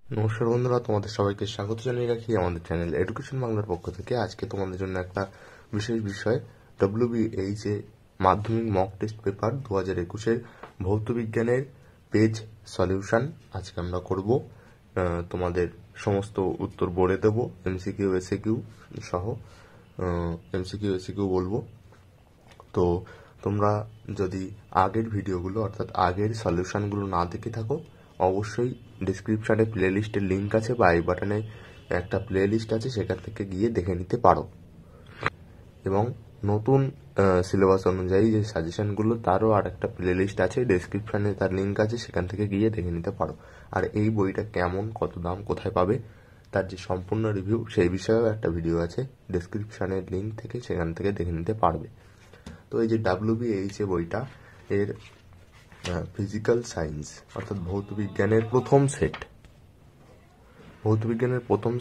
নমস্কার বন্ধুরা, তোমাদের সবাইকে স্বাগত জানিয়ে রাখি আমাদের চ্যানেল এডুকেশন বাংলার পক্ষ থেকে। আজকে তোমাদের জন্য একটা বিশেষ বিষয় WBH মাধ্যমিক মক টেস্ট পেপার 2021-এর ভৌত বিজ্ঞানের পেজ সলিউশন আজকে আমরা করব। তোমাদের সমস্ত উত্তর বলে দেব, MCQ SAQ সহ MCQ SAQ বলবো। তো তোমরা যদি আগের ভিডিওগুলো অর্থাৎ আগের সলিউশনগুলো না দেখে থাকো, অবশ্যই ডিসক্রিপশনে প্লে লিস্টের লিঙ্ক আছে বা আই বাটনে একটা প্লে লিস্ট আছে, সেখান থেকে গিয়ে দেখে নিতে পারো। এবং নতুন সিলেবাস অনুযায়ী যে সাজেশনগুলো তারও আর একটা প্লে লিস্ট আছে, ডিসক্রিপশনে তার লিঙ্ক আছে, সেখান থেকে গিয়ে দেখে নিতে পারো। আর এই বইটা কেমন, কত দাম, কোথায় পাবে, তার যে সম্পূর্ণ রিভিউ সেই বিষয়েও একটা ভিডিও আছে, ডিসক্রিপশনের লিঙ্ক থেকে সেখান থেকে দেখে নিতে পারবে। তো এই যে WBH বইটা, এর ফিজিক্যাল সায়েন্স অর্থাৎ ভৌত বিজ্ঞানের প্রথম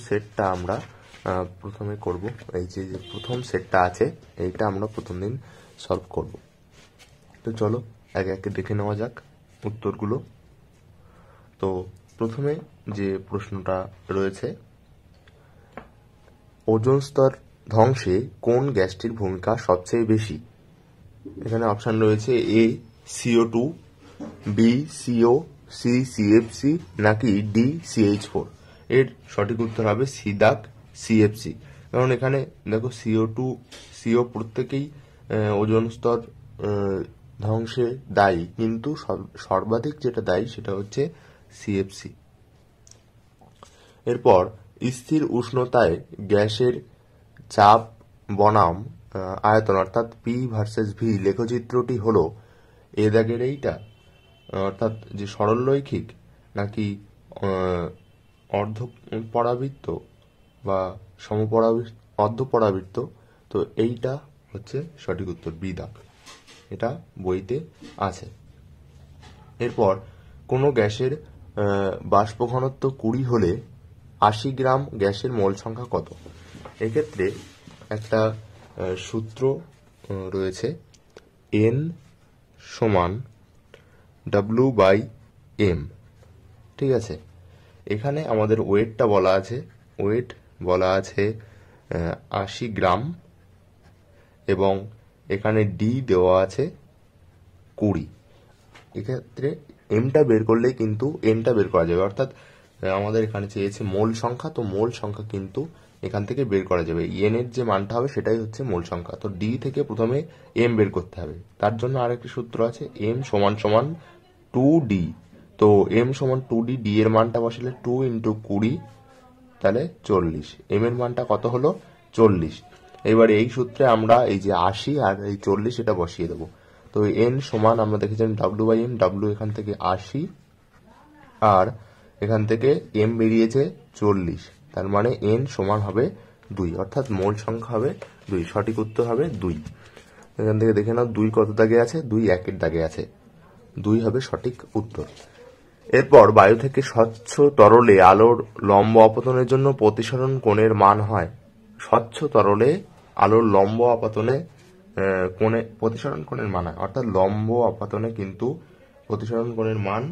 সেটটা আমরা প্রথমে করব। এই যে প্রথম সেটটা আছে এইটা আমরা প্রথম দিন সলভ করব। তো চলো একে একে দেখে নেওয়া যাক উত্তরগুলো। তো প্রথমে যে প্রশ্নটা রয়েছে, ওজোন স্তর ধ্বংসে কোন গ্যাসটির ভূমিকা সবচেয়ে বেশি? এখানে অপশন রয়েছে A CO2, B CO, C CFC নাকি D CH4। এর সঠিক উত্তর হবে সি দাগ CFC। কারণ এখানে দেখো CO2 CO প্রত্যেকেই ওজোন স্তর ধ্বংসে দায়ী, কিন্তু সর্বাধিক যেটা দায়ী সেটা হচ্ছে CFC। এরপর স্থির উষ্ণতায় গ্যাসের চাপ বনাম আয়তন অর্থাৎ P ভার্সেস V লেখচিত্রটি হলো এ দাগের এইটা, অর্থাৎ যে সরলরৈখিক নাকি অর্ধ পরাবৃত্ত বা অর্ধপরাবৃত্ত। তো এইটা হচ্ছে সঠিক উত্তর, বি দাগ, এটা বইতে আছে। এরপর কোনো গ্যাসের বাষ্প ঘনত্ব 20 হলে 80 গ্রাম গ্যাসের মোল সংখ্যা কত? এক্ষেত্রে একটা সূত্র রয়েছে, N সমান W/M। ঠিক আছে, এখানে আমাদের ওয়েটটা বলা আছে, 80 গ্রাম, এবং এখানে ডি দেওয়া আছে 20। এক্ষেত্রে এমটা বের করলেই কিন্তু এনটা বের করা যাবে, অর্থাৎ আমাদের এখানে চেয়েছে মোল সংখ্যা, তো মোল সংখ্যা কিন্তু এখান থেকে বের করা যাবে। এন এর যে মানটা হবে সেটাই হচ্ছে মোল সংখ্যা। তো ডি থেকে প্রথমে এম বের করতে হবে, তার জন্য আরেকটি সূত্র আছে, এম সমান সমান 2D। তো এম সমান 2D, ডি এর মানটা বসালে 2 × 20, তাহলে 40। এম এর মানটা কত হলো? 40। এবার এই সূত্রে আমরা এই যে 80 আর এই 40 এটা বসিয়ে দেবো। তো এন সমান আমরা দেখেছিলাম W/M, W এখান থেকে 80 আর এখান থেকে এম বেরিয়েছে 40, তার মানে এন সমান হবে 2, অর্থাৎ মোল সংখ্যা হবে 2। সঠিক উত্তর হবে 2। এখান থেকে দেখে নাও 2 কত দাগে আছে, 2 একের দাগে আছে, 2 হবে সঠিক উত্তর। এরপর বায়ু থেকে স্বচ্ছ তরলে আলোর লম্ব আপতনের জন্য প্রতিসরণ কোণের মান হয়। স্বচ্ছ তরলে আলোর লম্ব আপতনে প্রতিসরণ কোণের মান হয়, অর্থাৎ লম্ব আপতনে কিন্তু প্রতিসরণ কোণের মান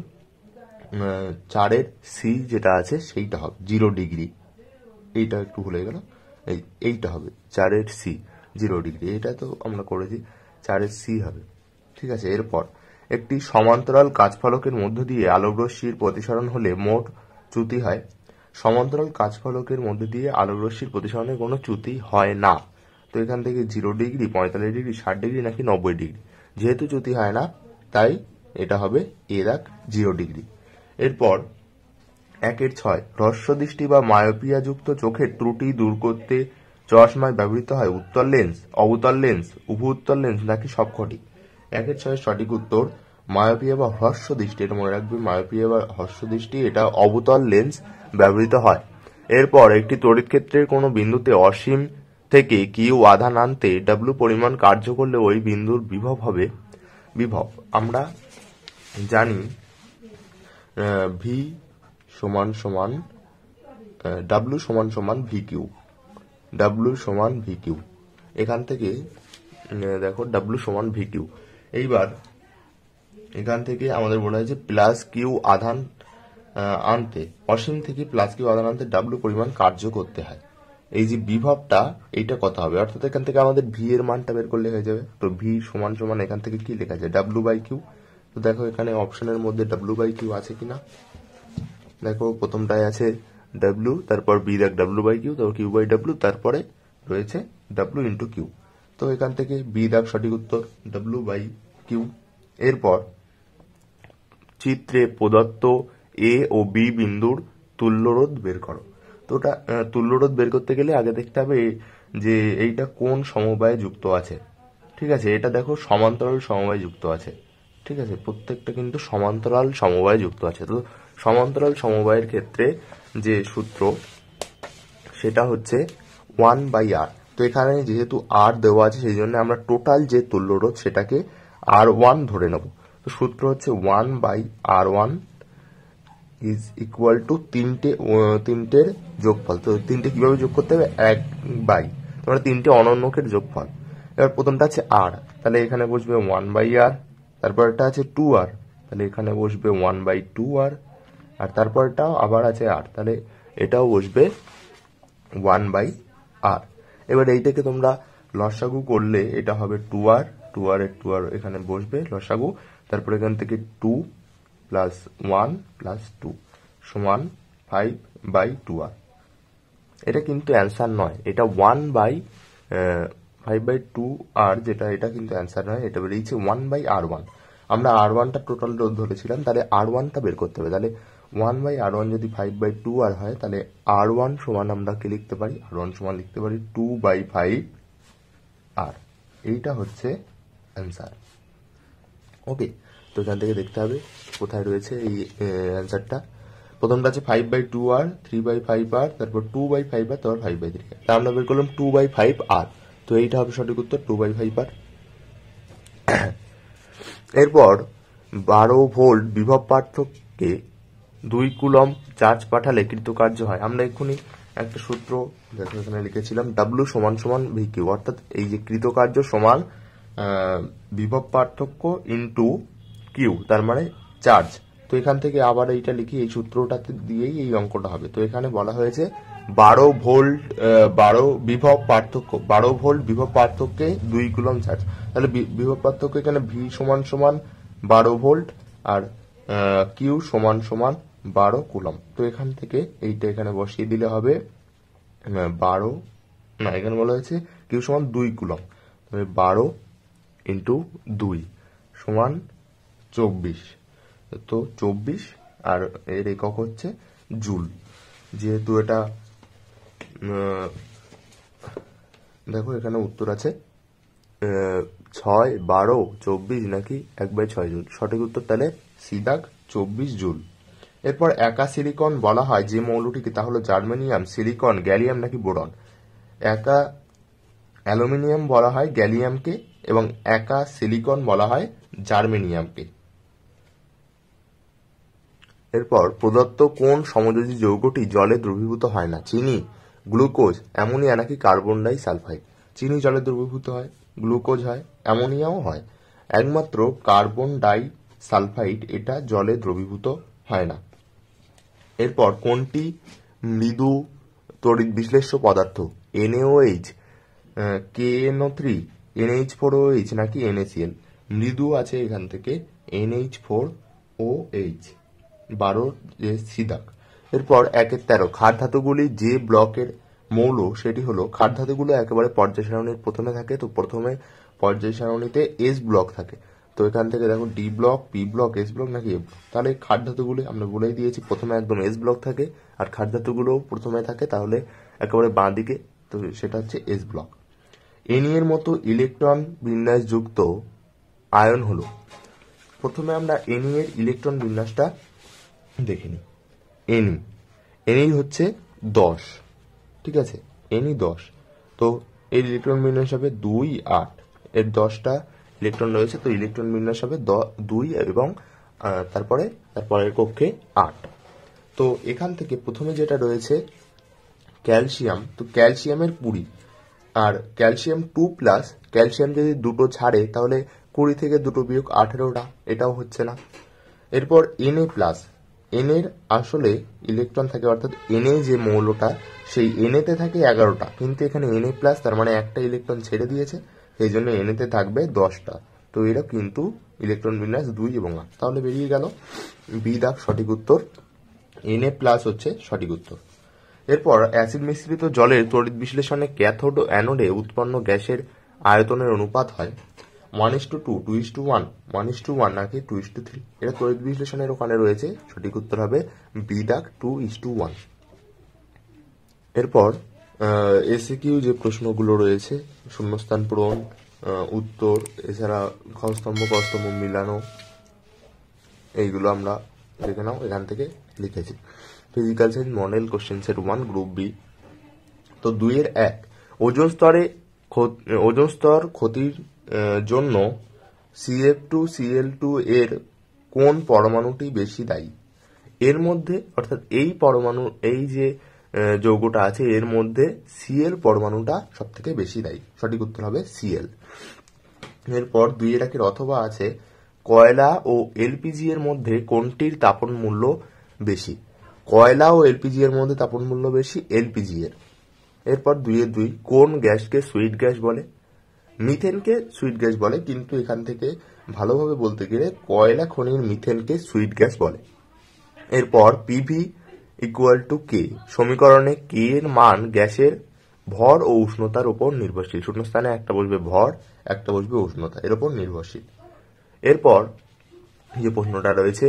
4-এর সি যেটা আছে সেইটা হবে 0 ডিগ্রি। এইটা একটু ভুলে গেল, এইটা হবে 4-এর সি 0 ডিগ্রি। এটা তো আমরা করেছি, 4-এর সি হবে। ঠিক আছে, এরপর একটি সমান্তরাল কাচফলকের মধ্য দিয়ে আলোকরশ্মির প্রতিসরণ হলে মোট চ্যুতি হয়। সমান্তরাল কাচফলকের মধ্য দিয়ে আলোকরশ্মির প্রতিসরণে কোনো চ্যুতি হয় না। তো এখান থেকে 0 ডিগ্রি, 45 ডিগ্রি, 60 ডিগ্রি নাকি 90 ডিগ্রি, যেহেতু চ্যুতি হয় না তাই এটা হবে এ দাগ 0 ডিগ্রি। এরপর 1-6 হ্রস্ব দৃষ্টি বা মায়োপিয়া যুক্ত চোখের ত্রুটি দূর করতে চশমায় ব্যবহৃত হয় উত্তল লেন্স, অবতল লেন্স, উভুত্তল লেন্স নাকি সবকটি? 1-6 সঠিক উত্তর মায়োপিয়া বা হ্রস্ব দৃষ্টি। এটা মনে রাখবে, মায়োপিয়া বা হ্রস্ব দৃষ্টি, এটা অবতল লেন্স ব্যবহৃত হয়। এরপর একটি তড়িৎ ক্ষেত্রের কোনো বিন্দুতে অসীম থেকে কিউ আধান আনতে ডাব্লিউ পরিমাণ কার্য করলে ওই বিন্দুর বিভব হবে বিভব। আমরা জানি ভি সমান সমান ডাব্লিউ সমান সমান ভি কিউ, ডাব্লিউ সমান ভি কিউ। এখান থেকে দেখো ডাব্লিউ সমান ভি কিউ। এইবার এখান থেকে আমাদের বলা হয়েছে প্লাস কিউ আধান আনতে অসীম থেকে প্লাস কিউ আধান আনতে ডাব্লু পরিমাণ কার্য করতে হয়। এই যে বিভবটা এইটা কত হবে, অর্থাৎ এখান থেকে আমাদের ভি এর মানটা বের করলে হয়ে যাবে। তো ভি সমান সমান এখান থেকে কি লেখা যায়, ডাব্লু বাই কিউ। তো দেখো এখানে অপশনের মধ্যে ডাব্লু বাই কিউ আছে কিনা, দেখো প্রথমটায় আছে ডাব্লু, তারপর বি দেখ ডাব্লু বাই কিউ, তারপর কিউ বাই ডাব্লু, তারপরে রয়েছে ডাব্লু ইন্টু কিউ। তো এখান থেকে বি দাগ সঠিক উত্তর, ডাব্লু বাই কিউ। এরপর চিত্রে প্রদত্ত এ ও বি বিন্দুর তুল্যরোধ বের করো। তো ওটা তুল্যরোধ বের করতে গেলে আগে দেখতে হবে যে এইটা কোন সমবায়ে যুক্ত আছে। ঠিক আছে, এটা দেখো সমান্তরাল সমবায়ে যুক্ত আছে। ঠিক আছে, প্রত্যেকটা কিন্তু সমান্তরাল সমবায়ে যুক্ত আছে। তো সমান্তরাল সমবায়ের ক্ষেত্রে যে সূত্র সেটা হচ্ছে 1/r। তো এখানে যেহেতু আর দেওয়া আছে সেই জন্য আমরা টোটাল যে তুল্যরোধ সেটাকে R1 ধরে নেব। তো সূত্র হচ্ছে 1/R1 ইজ ইকুয়াল টু তিনটের যোগফল। তো তিনটে কিভাবে যোগ করতে হবে, 1/, তোমরা তিনটে অনন্যকের যোগফল। এবার প্রথমটা আছে আর, তাহলে এখানে বসবে 1/r, তারপরটা আছে 2r, তাহলে এখানে বসবে 1/2r, আর তারপরটাও আবার আছে আর, তাহলে এটাও বসবে 1/r। এবার এইটাকে তোমরা লসাগু করলে এটা হবে 2r, 2r এখানে বসবে লসাগু, তারপর এখান থেকে 2 প্লাস 1 প্লাস 2 সমান 5/2r। এটা কিন্তু অ্যান্সার নয়, এটা 1/5/2r, যেটা এটা কিন্তু অ্যান্সার নয়, এটা বেরিয়েছে 1/r1। আমরা r1টা টোটাল রোধ ধরেছিলাম, তাহলে r1টা বের করতে হবে। তাহলে 1/r1 যদি 5/2r হয়, তাহলে r1 সমান আমরা কি লিখতে পারি, r1 সমান লিখতে পারি 2/5r। এইটা হচ্ছে অ্যান্সার। ওকে, তো এখান থেকে দেখতে হবে কোথায় রয়েছে এই অ্যান্সারটা। প্রথমটা আছে 5/2r, 3/5r, তারপর 2/5r, তারপর 5/3r। তা আমরা বের করলাম 2/5r। তো এইটা হবে সঠিক উত্তর, 2/5r। এরপর 12 ভোল্ট বিভব পার্থক্যে 2 কুলম চার্জ পাঠালে কৃতকার্য হয়। আমরা এক্ষুনি একটা সূত্র দেখো এখানে লিখেছিলাম, ডাব্লু সমান সমান ভি কিউ, অর্থাৎ এই যে কৃতকার্য সমান বিভব পার্থক্য ইন্টু কিউ, তার মানে চার্জ। তো এখান থেকে আবার এইটা লিখি, এই সূত্রটাতে দিয়েই এই অঙ্কটা হবে। তো এখানে বলা হয়েছে 12 ভোল্ট বিভব পার্থক্যে 2 কুলম চার্জ। তাহলে বিভব পার্থক্য এখানে ভি সমান সমান 12 ভোল্ট আর কিউ সমান সমান 12 কুলম। তো এখান থেকে এইটা এখানে বসিয়ে দিলে হবে 12, না এখানে বলা হয়েছে কিউ সমান 2 কুলম, 12 ইন্টু 2 সমান 24। তো 24 আর এর একক হচ্ছে জুল। যেহেতু এটা দেখো এখানে উত্তর আছে 6, 12, 24 নাকি 1/6 জুল। সঠিক উত্তর তাহলে সি দাগ 24 জুল। এরপর একা সিলিকন বলা হয় যে মৌলটিকে, তা হলো জার্মেনিয়াম, সিলিকন, গ্যালিয়াম নাকি বোরন। একা অ্যালুমিনিয়াম বলা হয় গ্যালিয়ামকে এবং একা সিলিকন বলা হয় জার্মেনিয়ামকে। এরপর প্রদত্ত কোন সমযোজী যৌগটি জলে দ্রবীভূত হয় না, চিনি, গ্লুকোজ, অ্যামোনিয়া নাকি কার্বন ডাই সালফাইড। চিনি জলে দ্রবীভূত হয়, গ্লুকোজ হয়, অ্যামোনিয়াও হয়, একমাত্র কার্বন ডাই সালফাইড এটা জলে দ্রবীভূত হয় না। এরপর কোনটি মৃদু তড়িৎ বিশ্লেষ্য পদার্থ, NaOH, KNO3, NH4OH নাকি NaCl। মৃদু আছে এখান থেকে NH4OH, 12 সিদাক। এরপর 1/13 ক্ষার ধাতুগুলি যে ব্লকের মৌল সেটি হলো, ক্ষার ধাতুগুলো একেবারে পর্যায় সারণীর প্রথমে থাকে। তো প্রথমে পর্যায় সারণীতে এস ব্লক থাকে। তো এখান থেকে দেখো D block, P block, S block নাকি এ ব্লক। তাহলে ক্ষার ধাতুগুলি আমরা বলেই দিয়েছি প্রথমে একদম এস ব্লক থাকে, আর ক্ষার ধাতুগুলো প্রথমে থাকে, তাহলে একেবারে বাঁ দিকে, তো সেটা হচ্ছে এস ব্লক। এনি এর মতো ইলেকট্রন বিন্যাস যুক্ত আয়ন হলো, প্রথমে আমরা এনি এর ইলেকট্রন বিন্যাসটা দেখে নিই। এনি হচ্ছে 10, ঠিক আছে, এনি 10। তো এর ইলেকট্রন বিন্যাস হবে 2, 8, এর 10টা ইলেকট্রন রয়েছে, তো ইলেকট্রন বিন্যাস হবে 2 এবং তারপরের কক্ষে 8। তো এখান থেকে প্রথমে যেটা রয়েছে ক্যালসিয়াম, তো ক্যালসিয়ামের 20, আর ক্যালসিয়াম 2+, ক্যালসিয়াম যদি দুটো ছাড়ে তাহলে 20 থেকে 2 বিয়োগ 18টা, এটাও হচ্ছে না। এরপর Na+, এন এর আসলে ইলেকট্রন থাকে, অর্থাৎ এনে যে মৌলটা সেই এনেতে থাকে 11টা, কিন্তু এখানে এনএ প্লাস, তার মানে একটা ইলেকট্রন ছেড়ে দিয়েছে, সেই জন্য এনেতে থাকবে 10টা। তো এরা কিন্তু ইলেকট্রন বিন্যাস 2 এবং 8। তাহলে বেরিয়ে গেল বি দাগ সঠিক উত্তর, এনএ প্লাস হচ্ছে সঠিক উত্তর। এরপর অ্যাসিড মিশ্রিত জলের তড়িৎ বিশ্লেষণে ক্যাথোড ও অ্যানোডে উৎপন্ন গ্যাসের আয়তনের অনুপাত হয় 1:2, 2:1, 1:1 নাকি 2:3। এটা তড়িৎ বিশ্লেষণের ওখানে রয়েছে, সঠিক উত্তর হবে বি দাগ 2:1। এরপর এসিকিউ যে প্রশ্নগুলো রয়েছে, শূন্যস্থান পূরণ, উত্তর, এছাড়া খস্তম্ভ কস্তম্ভ মিলানো, এইগুলো আমরা দেখে নাও, এখান থেকে লিখেছি। Physical science model question set 1 group B. তো 2-1 ওজোন স্তর ক্ষতির জন্য CF2Cl2 এর কোন পরমাণুটি বেশি দায়ী? এর মধ্যে, অর্থাৎ এই পরমাণু, এই যে যৌগটা আছে এর মধ্যে Cl পরমাণুটা সব থেকে বেশি দায়ী, সঠিক উত্তর হবে Cl। এরপর 2-1 অথবা আছে কয়লা ও এলপিজি এর মধ্যে কোনটির তাপন মূল্য বেশি? কয়লা ও এলপিজি এর মধ্যে তাপন মূল্য বেশি এলপিজি এর। এরপর 2-2 কোন গ্যাসকে সুইট গ্যাস বলে? মিথেনকে সুইট গ্যাস বলে, কিন্তু এখান থেকে ভালোভাবে বলতে গেলে কয়লা খনির মিথেনকে সুইট গ্যাস বলে। এরপর পিভি ইকুয়াল টু কে সমীকরণে কে এর মান গ্যাসের ভর ও উষ্ণতার উপর নির্ভরশীল। শূন্যস্থানে একটা বসবে ভর, একটা বসবে উষ্ণতা, এর উপর নির্ভরশীল। এরপর যে প্রশ্নটা রয়েছে,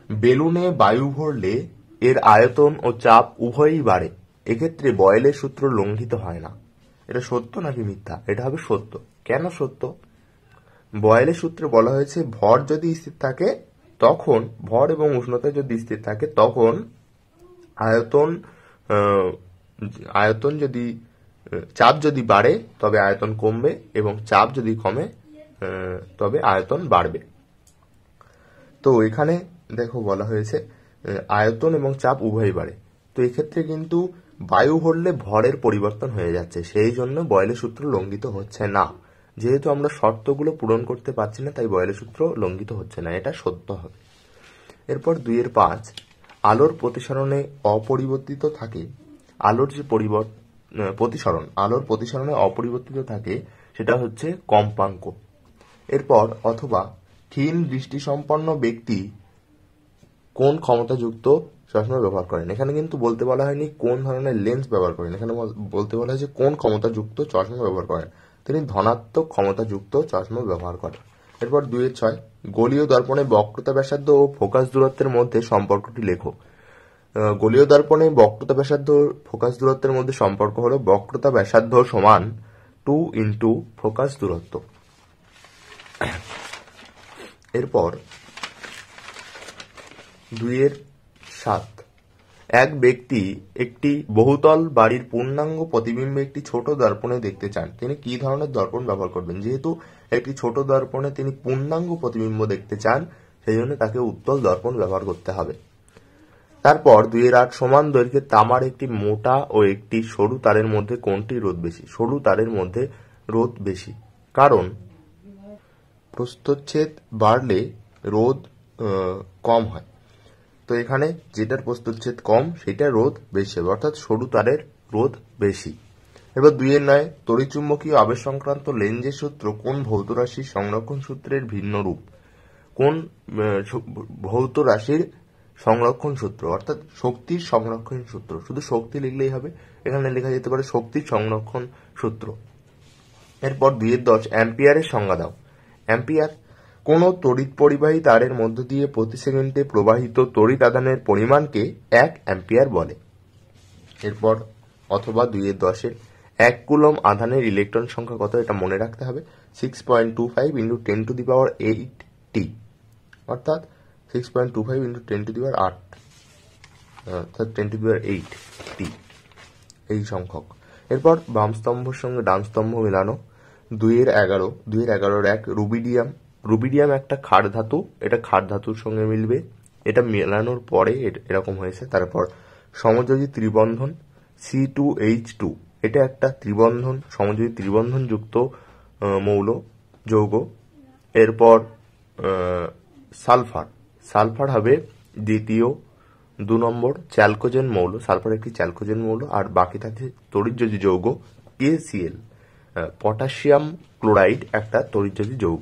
বেলুনে বায়ু ভরলে এর আয়তন ও চাপ উভয়ই বাড়ে, এক্ষেত্রে বয়েলের সূত্র লঙ্ঘিত হয় না। এটা সত্য নাকি মিথ্যা? এটা হবে সত্য। কেন সত্য? বয়েলের সূত্রে বলা হয়েছে ভর যদি স্থির থাকে তখন, ভর এবং উষ্ণতা যদি স্থির থাকে তখন আয়তন যদি, চাপ যদি বাড়ে তবে আয়তন কমবে, এবং চাপ যদি কমে তবে আয়তন বাড়বে। তো এখানে দেখো বলা হয়েছে আয়তন এবং চাপ উভয়ই বাড়ে, তো এক্ষেত্রে কিন্তু বায়ু ভরলে ভরের পরিবর্তন হয়ে যাচ্ছে, সেই জন্য বয়েলের সূত্র লঙ্ঘিত হচ্ছে না। যেহেতু আমরা শর্তগুলো পূরণ করতে পারছি না, তাই বয়েলের সূত্র লঙ্ঘিত হচ্ছে না, এটা সত্য হবে। এরপর 2-5 আলোর প্রতিসরণে অপরিবর্তিত থাকে, আলোর যে আলোর প্রতিসরণে অপরিবর্তিত থাকে সেটা হচ্ছে কম্পাঙ্ক। এরপর অথবা ক্ষীণ দৃষ্টিসম্পন্ন ব্যক্তি কোন ক্ষমতাযুক্ত চশমা ব্যবহার করেন? এখানে কিন্তু বলতে বলা হয়নি কোন ধরনের লেন্স ব্যবহার করেন, এখানে বলতে বলা হয়েছে কোন ক্ষমতাযুক্ত চশমা ব্যবহার করেন। তিনি ধনাত্মক ক্ষমতাযুক্ত চশমা ব্যবহার করেন। এরপর 2-6 গোলীয় দর্পণে বক্রতা ব্যাসার্ধ ও ফোকাস দূরত্বের মধ্যে সম্পর্কটি লেখো। গোলীয় দর্পণে বক্রতা ব্যাসার্ধ ফোকাস দূরত্বের মধ্যে সম্পর্ক হলো বক্রতা ব্যাসার্ধ সমান 2 × ফোকাস দূরত্ব। এরপর 2-7 এক ব্যক্তি একটি বহুতল বাড়ির পূর্ণাঙ্গ প্রতিবিম্ব একটি ছোট দর্পণে দেখতে চান, তিনি কি ধরনের দর্পণ ব্যবহার করবেন? যেহেতু একটি ছোট দর্পণে তিনি পূর্ণাঙ্গ প্রতিবিম্ব দেখতে চান, সেই জন্য তাকে উত্তল দর্পণ ব্যবহার করতে হবে। তারপর 2-8 সমান দৈর্ঘ্যের তামার একটি মোটা ও একটি সরু তারের মধ্যে কোনটি রোধ বেশি? সরু তারের মধ্যে রোধ বেশি, কারণ প্রস্থচ্ছেদ বাড়লে রোধ কম হয়। তো এখানে যেটার প্রস্থচ্ছেদ কম সেটা রোধ বেশি হবে, অর্থাৎ সরু তারের রোধ বেশি। এবার 2-9 তড়িৎচুম্বকীয় আবেশ সংক্রান্ত লেঞ্জের সূত্র কোন ভৌত রাশির সংরক্ষণ সূত্রের ভিন্ন রূপ? কোন ভৌত রাশির সংরক্ষণ সূত্র, অর্থাৎ শক্তির সংরক্ষণ সূত্র। শুধু শক্তি লিখলেই হবে, এখানে লেখা যেতে পারে শক্তির সংরক্ষণ সূত্র। এরপর 2-10 অ্যাম্পিয়ারের সংজ্ঞা দাও। অ্যাম্পিয়ার কোন তড়িৎ পরিবাহী তারের মধ্য দিয়ে প্রতি সেকেন্ডে প্রবাহিত তড়িৎ আধানের পরিমাণকে 1 অ্যাম্পিয়ার বলে। এরপর অথবা 2-10 1 কুলম্ব আধানের ইলেকট্রন সংখ্যা কত? এটা মনে রাখতে হবে 6.25 × 10⁸ অর্থাৎ 6.25 × 10⁸, অর্থাৎ 10⁸ এই সংখ্যক। এরপর বাম স্তম্ভের সঙ্গে ডান স্তম্ভ মেলানো। 2-11 রুবিডিয়াম একটা ক্ষার ধাতু, এটা ক্ষার ধাতুর সঙ্গে মিলবে, এটা মেলানোর পরে এরকম হয়েছে। তারপর সমযোজী ত্রিবন্ধন C2H2, এটা একটা ত্রিবন্ধন, সমযোজী ত্রিবন্ধন যুক্ত যৌগ। এরপর সালফার হবে দ্বিতীয় 2 নম্বর চ্যালকোজেন মৌল, সালফার একটি চ্যালকোজেন মৌল, আর বাকি থাকে তড়িৎযোজী যৌগ KCl, পটাশিয়াম ক্লোরাইড একটা তড়িৎযোজী যৌগ।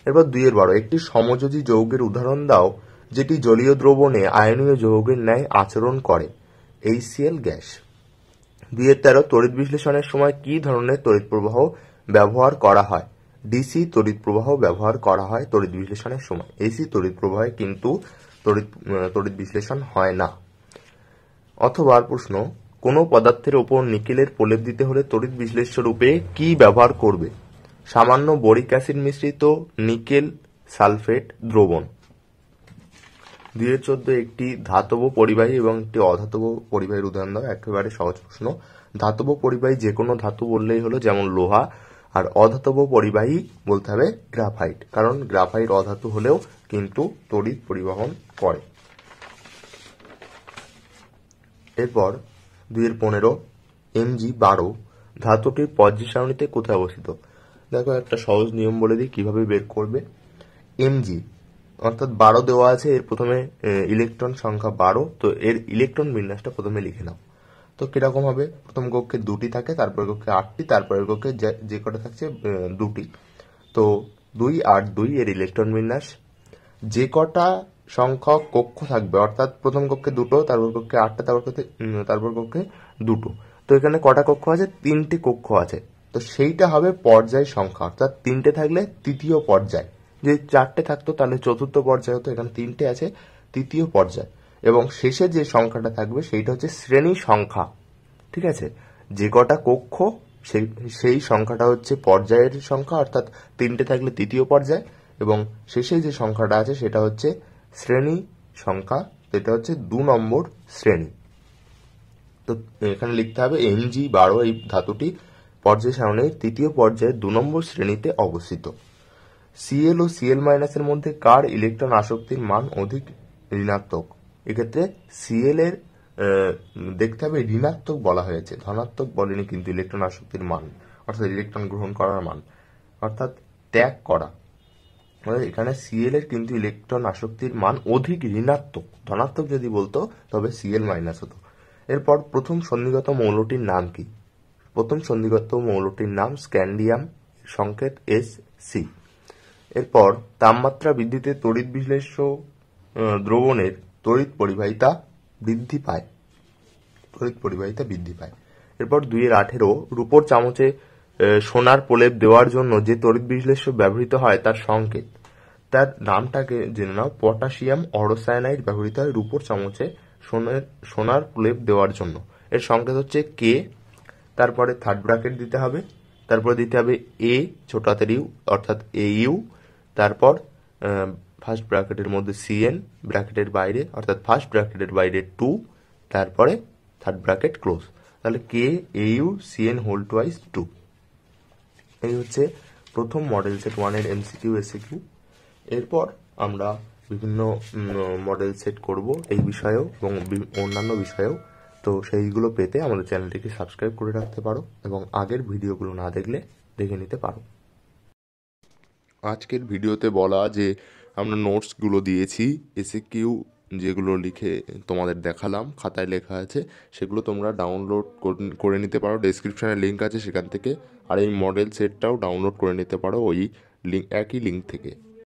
এরপর 2-12 একটি সমযোজী যৌগের উদাহরণ দাও যেটি জলীয় দ্রবণে আয়নীয় যৌগের ন্যায় আচরণ করে। HCl gas. 2-13 তড়িৎ বিশ্লেষণের সময় কি ধরনের তড়িৎ প্রবাহ ব্যবহার করা হয়? ডিসি তড়িৎ প্রবাহ ব্যবহার করা হয় তড়িৎ বিশ্লেষণের সময়। এসি তড়িৎ প্রবাহে কিন্তু তড়িৎ বিশ্লেষণ হয় না। অথবা প্রশ্ন, কোনো পদার্থের উপর নিকেলের প্রলেপ দিতে হলে তড়িৎ বিশ্লেষ্য রূপে কি ব্যবহার করবে? সামান্য বোরিক অ্যাসিড মিশ্রিত নিকেল সালফেট দ্রবণ। 2-14 একটি ধাতব পরিবাহী এবং একটি অধাতব পরিবাহীর উদাহরণ দাও। একেবারে সহজ প্রশ্ন। ধাতব পরিবাহী যে কোনো ধাতু বললেই হলো, যেমন লোহা, আর অধাতব পরিবাহী বলতে হবে গ্রাফাইট, কারণ গ্রাফাইট অধাতু হলেও কিন্তু তড়িৎ পরিবহন করে। এরপর 2-15 Mg12 ধাতুটির পর্যায় সারণীতে কোথায় অবস্থিত? দেখো, একটা সহজ নিয়ম বলে দিই কিভাবে বের করবে। Mg অর্থাৎ 12 দেওয়া আছে, এর প্রথমে ইলেকট্রন সংখ্যা 12, তো এর ইলেকট্রন বিন্যাসটা প্রথমে লিখে নাও। তো কিরকম হবে? প্রথম কক্ষে 2টি থাকে, তারপরের কক্ষে 8টি, তারপরের কক্ষে যে কটা থাকছে 2টি। তো 2, 8, 2 এর ইলেকট্রন বিন্যাস। যে কটা সংখ্যক কক্ষ থাকবে, অর্থাৎ প্রথম কক্ষে 2টো, তারপর কক্ষে 8টা, তারপর কক্ষে 2টো। তো এখানে কটা কক্ষ আছে? 3টি কক্ষ আছে। তো সেইটা হবে পর্যায় সংখ্যা, অর্থাৎ 3টে থাকলে তৃতীয় পর্যায়। যে 4টে থাকতো তাহলে চতুর্থ পর্যায় হতো, এখানে 3টে আছে, তৃতীয় পর্যায়। এবং শেষে যে সংখ্যাটা থাকবে সেইটা হচ্ছে শ্রেণী সংখ্যা। ঠিক আছে? যে কটা কক্ষ সেই সংখ্যাটা হচ্ছে পর্যায়ের সংখ্যা, অর্থাৎ 3টে থাকলে তৃতীয় পর্যায়, এবং শেষে যে সংখ্যাটা আছে সেটা হচ্ছে শ্রেণী সংখ্যা, যেটা হচ্ছে 2 নম্বর শ্রেণী। তো এখানে লিখতে হবে Mg12 এই ধাতুটি পর্যায় সারণীর তৃতীয় পর্যায়ে 2 নম্বর শ্রেণীতে অবস্থিত। Cl ও Cl- এর মধ্যে কার ইলেকট্রন আসক্তির মান অধিক ঋণাত্মক? এক্ষেত্রে Cl এর দেখতে হবে ঋণাত্মক বলা হয়েছে, ধনাত্মক বলেনি কিন্তু ইলেকট্রন আসক্তির মান, অর্থাৎ ইলেকট্রন গ্রহণ করার মান, অর্থাৎ ত্যাগ করা। এখানে Cl এর কিন্তু ইলেকট্রন আসক্তির মান অধিক ঋণাত্মক, ধনাত্মক যদি বলতো তবে Cl- হতো। এরপর প্রথম সন্নিগত মৌলটির নাম কি? প্রথম সন্নিগত মৌলটির নাম স্ক্যান্ডিয়াম, সংকেত Sc। এরপর তাপমাত্রা বৃদ্ধিতে তড়িৎ বিশ্লেষ্য দ্রবণের তড়িৎ পরিবাহিতা বৃদ্ধি পায়। এরপর 2-18 রূপোর চামচে সোনার প্রলেপ দেওয়ার জন্য যে তড়িৎ বিশ্লেষ্য ব্যবহৃত হয় তার সংকেত, তার নামটাকে জেনে নাও। পটাশিয়াম অরসায়ানাইড ব্যবহৃত হয় রূপোর চামচে সোনার প্রলেপ দেওয়ার জন্য। এর সংকেত হচ্ছে K, তারপরে থার্ড ব্র্যাকেট দিতে হবে, তারপরে দিতে হবে A ছোট হাতের ইউ অর্থাৎ AU, তারপর ফার্স্ট ব্র্যাকেটের মধ্যে CN, ব্র্যাকেটের বাইরে অর্থাৎ ফার্স্ট ব্র্যাকেটের বাইরে 2, তারপরে থার্ড ব্র্যাকেট ক্লোজ। তাহলে KAUCN2। এই হচ্ছে প্রথম মডেল সেট 1 এর MCQ SAQ। এরপর আমরা বিভিন্ন মডেল সেট করব এই বিষয়েও এবং অন্যান্য বিষয়েও। তো সেইগুলো পেতে আমাদের চ্যানেলটিকে সাবস্ক্রাইব করে রাখতে পারো এবং আগের ভিডিওগুলো না দেখলে দেখে নিতে পারো। আজকের ভিডিওতে বলা যে আমরা নোটসগুলো দিয়েছি, SAQ যেগুলো লিখে তোমাদের দেখালাম, খাতায় লেখা আছে, সেগুলো তোমরা ডাউনলোড করে নিতে পারো। ডেসক্রিপশানে লিঙ্ক আছে সেখান থেকে। আর এই মডেল সেটটাও ডাউনলোড করে নিতে পারো ওই একই লিঙ্ক থেকে।